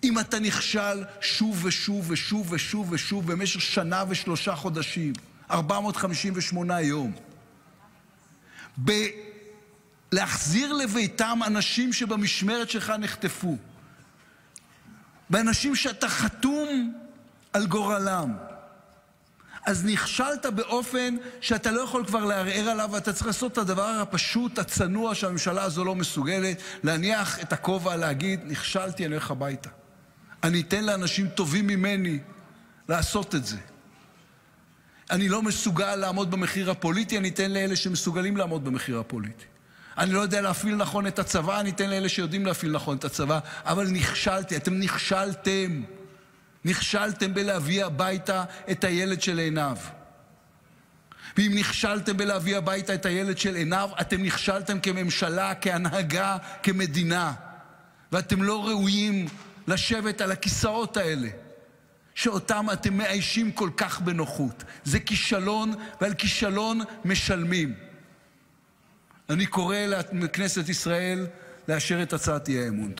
אם אתה נכשל שוב ושוב ושוב ושוב ושוב במשך שנה ו3 חודשים, 458 יום, להחזיר לביתם אנשים שבמשמרת שלך נחטפו, באנשים שאתה חתום על גורלם, אז נכשלת באופן שאתה לא יכול כבר לערער עליו, ואתה צריך לעשות את הדבר הפשוט, הצנוע, שהממשלה הזו לא מסוגלת, להניח את הכובע, להגיד, נכשלתי, אני הולך הביתה. אני אתן לאנשים טובים ממני לעשות את זה. אני לא מסוגל לעמוד במחיר הפוליטי, אני אתן לאלה שמסוגלים לעמוד במחיר הפוליטי. אני לא יודע להפעיל נכון את הצבא, אני אתן לאלה שיודעים להפעיל נכון את הצבא, אבל נכשלתי, אתם נכשלתם. נכשלתם בלהביא הביתה את הילד של עיניו. ואם נכשלתם בלהביא הביתה את הילד של עיניו, אתם נכשלתם כממשלה, כהנהגה, כמדינה. ואתם לא ראויים לשבת על הכיסאות האלה, שאותם אתם מאיישים כל כך בנוחות. זה כישלון, ועל כישלון משלמים. אני קורא לכנסת ישראל לאשר את הצעת האי-אמון.